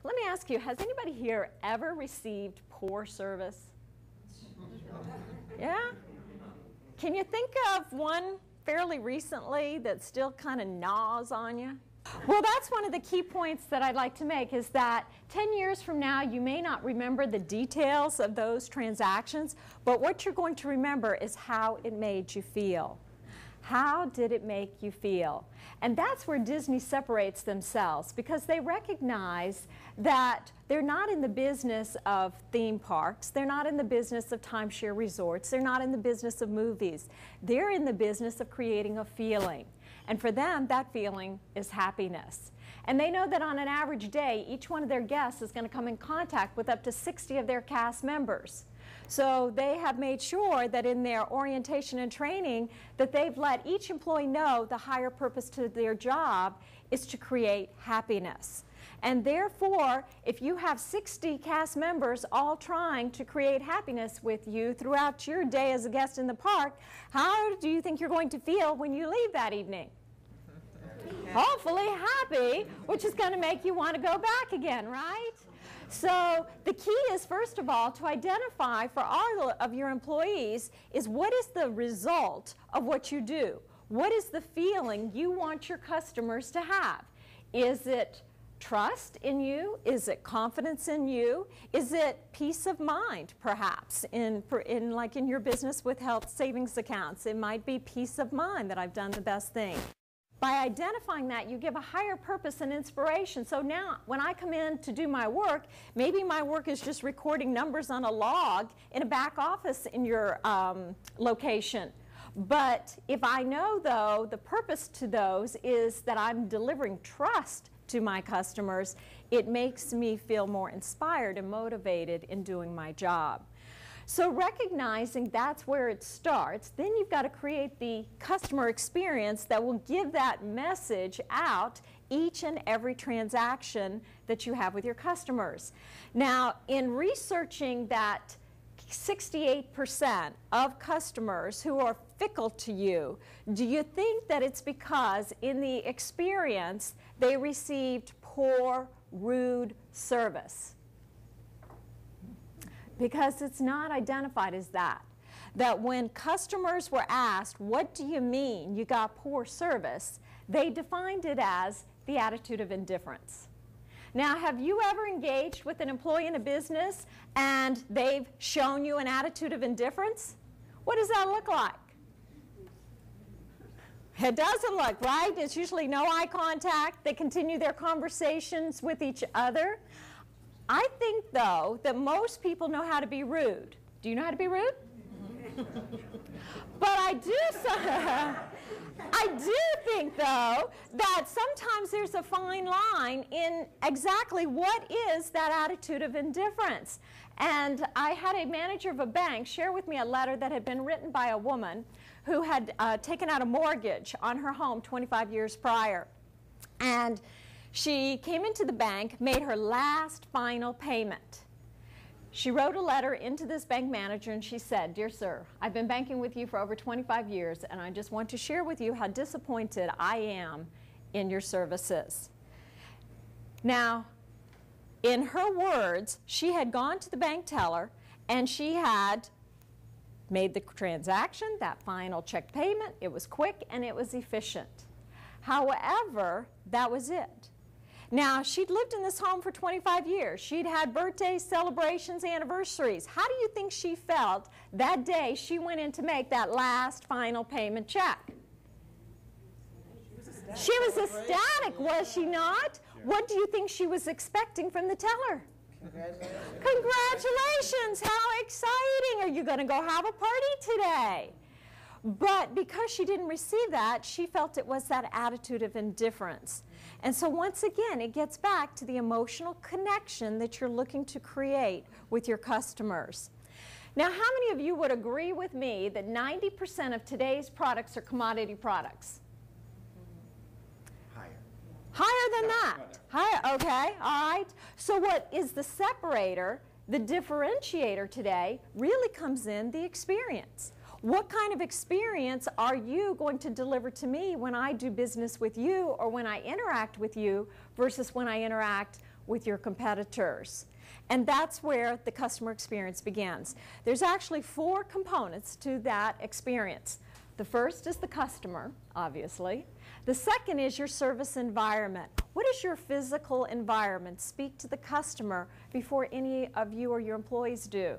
let me ask you, has anybody here ever received poor service? Yeah? Can you think of one fairly recently that still kind of gnaws on you? Well, that's one of the key points that I'd like to make, is that 10 years from now, you may not remember the details of those transactions, but what you're going to remember is how it made you feel. How did it make you feel? And that's where Disney separates themselves, because they recognize that they're not in the business of theme parks. They're not in the business of timeshare resorts. They're not in the business of movies. They're in the business of creating a feeling. And for them, that feeling is happiness. And they know that on an average day, each one of their guests is going to come in contact with up to 60 of their cast members. So they have made sure that in their orientation and training that they've let each employee know the higher purpose to their job is to create happiness. And therefore, if you have 60 cast members all trying to create happiness with you throughout your day as a guest in the park, how do you think you're going to feel when you leave that evening? Hopefully happy, which is going to make you want to go back again, right? So the key is, first of all, to identify for all of your employees is what is the result of what you do? What is the feeling you want your customers to have? Is it trust in you? Is it confidence in you? Is it peace of mind, perhaps? Like in your business with health savings accounts, it might be peace of mind that I've done the best thing. By identifying that, you give a higher purpose and inspiration. So now, when I come in to do my work, maybe my work is just recording numbers on a log in a back office in your location. But if I know, though, the purpose to those is that I'm delivering trust to my customers, it makes me feel more inspired and motivated in doing my job. So recognizing that's where it starts, then you've got to create the customer experience that will give that message out each and every transaction that you have with your customers. Now, in researching that 68% of customers who are fickle to you, do you think that it's because in the experience they received poor, rude service? Because it's not identified as that. That when customers were asked, what do you mean you got poor service, they defined it as the attitude of indifference. Now, have you ever engaged with an employee in a business and they've shown you an attitude of indifference? What does that look like? It doesn't look, right? It's usually no eye contact. They continue their conversations with each other. I think, though, that most people know how to be rude. Do you know how to be rude? But I do think, though, that sometimes there's a fine line in exactly what is that attitude of indifference. And I had a manager of a bank share with me a letter that had been written by a woman who had taken out a mortgage on her home 25 years prior. And she came into the bank, made her last final payment. She wrote a letter into this bank manager and she said, "Dear sir, I've been banking with you for over 25 years and I just want to share with you how disappointed I am in your services." Now, in her words, she had gone to the bank teller and she had made the transaction, that final check payment. It was quick and it was efficient. However, that was it. Now, she'd lived in this home for 25 years. She'd had birthdays, celebrations, anniversaries. How do you think she felt that day she went in to make that last final payment check? She was ecstatic, was she not? What do you think she was expecting from the teller? Congratulations, how exciting. Are you going to go have a party today? But because she didn't receive that, she felt it was that attitude of indifference. And so once again, it gets back to the emotional connection that you're looking to create with your customers. Now, how many of you would agree with me that 90% of today's products are commodity products? Higher. Higher than that? Higher, okay, all right. So what is the separator, the differentiator today, really comes in the experience. What kind of experience are you going to deliver to me when I do business with you or when I interact with you versus when I interact with your competitors. And that's where the customer experience begins. There's actually 4 components to that experience. The first is the customer, obviously. The second is your service environment. What does your physical environment speak to the customer before any of you or your employees do?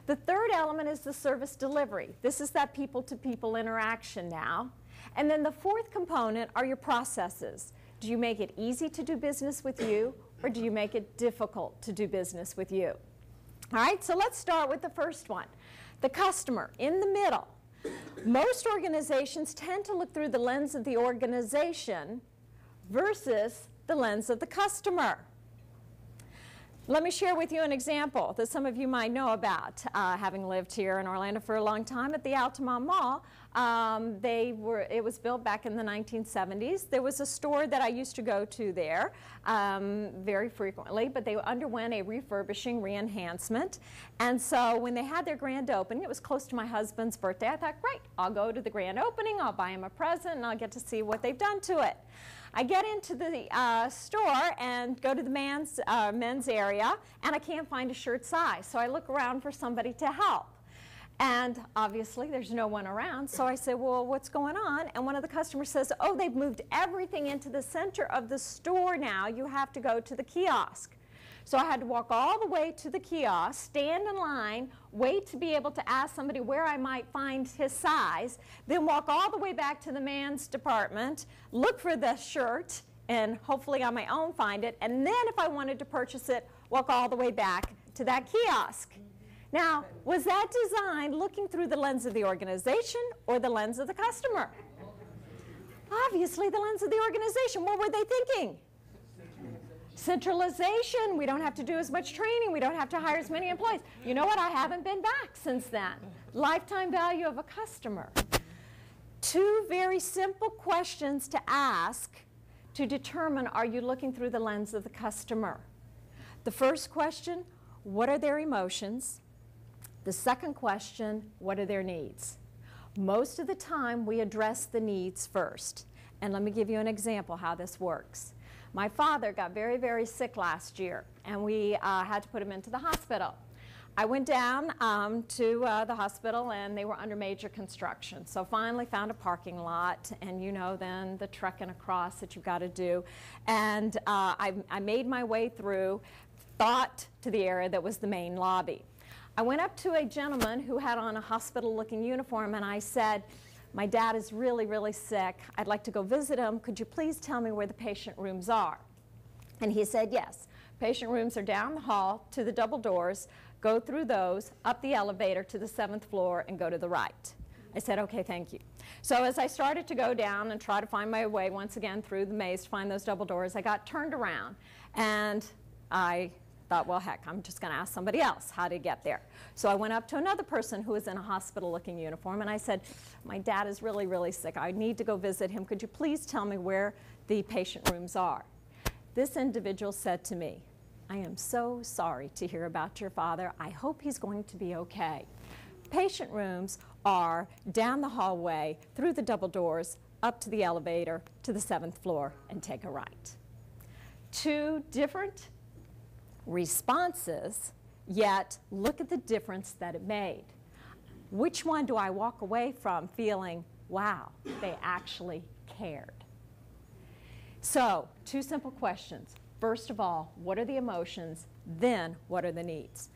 The third element is the service delivery. This is that people-to-people interaction now. And then the fourth component are your processes. Do you make it easy to do business with you, or do you make it difficult to do business with you? All right, so let's start with the first one. The customer, in the middle. Most organizations tend to look through the lens of the organization versus the lens of the customer. Let me share with you an example that some of you might know about. Having lived here in Orlando for a long time, at the Altamont Mall, it was built back in the 1970s. There was a store that I used to go to there very frequently, but they underwent a refurbishing, re-enhancement. And so when they had their grand opening, it was close to my husband's birthday. I thought, great, I'll go to the grand opening, I'll buy him a present, and I'll get to see what they've done to it. I get into the store and go to the men's area, and I can't find a shirt size. So I look around for somebody to help. And obviously, there's no one around. So I say, well, what's going on? And one of the customers says, oh, they've moved everything into the center of the store now. You have to go to the kiosk. So I had to walk all the way to the kiosk, stand in line, wait to be able to ask somebody where I might find his size, then walk all the way back to the men's department, look for the shirt, and hopefully on my own find it, and then if I wanted to purchase it, walk all the way back to that kiosk. Now, was that design looking through the lens of the organization or the lens of the customer? Obviously, the lens of the organization. What were they thinking? Centralization. We don't have to do as much training. We don't have to hire as many employees. You know what? I haven't been back since then. Lifetime value of a customer. 2 very simple questions to ask to determine, are you looking through the lens of the customer? The first question, what are their emotions? The second question, what are their needs? Most of the time, we address the needs first. And let me give you an example how this works. My father got very, very sick last year, and we had to put him into the hospital. I went down to the hospital, and they were under major construction. So finally found a parking lot, and you know then the trekking across that you've got to do. And I made my way through, thought to the area that was the main lobby. I went up to a gentleman who had on a hospital-looking uniform, and I said, my dad is really, really sick. I'd like to go visit him. Could you please tell me where the patient rooms are? And he said, yes. Patient rooms are down the hall to the double doors. Go through those, up the elevator to the 7th floor, and go to the right. I said, okay, thank you. So as I started to go down and try to find my way once again through the maze to find those double doors, I got turned around. And I thought, well, heck, I'm just going to ask somebody else how to get there. So I went up to another person who was in a hospital-looking uniform, and I said, my dad is really, really sick. I need to go visit him. Could you please tell me where the patient rooms are? This individual said to me, I am so sorry to hear about your father. I hope he's going to be okay. Patient rooms are down the hallway, through the double doors, up to the elevator, to the 7th floor, and take a right. 2 different responses, yet look at the difference that it made. Which one do I walk away from feeling, wow, they actually cared? So, 2 simple questions. First of all, what are the emotions? Then, what are the needs?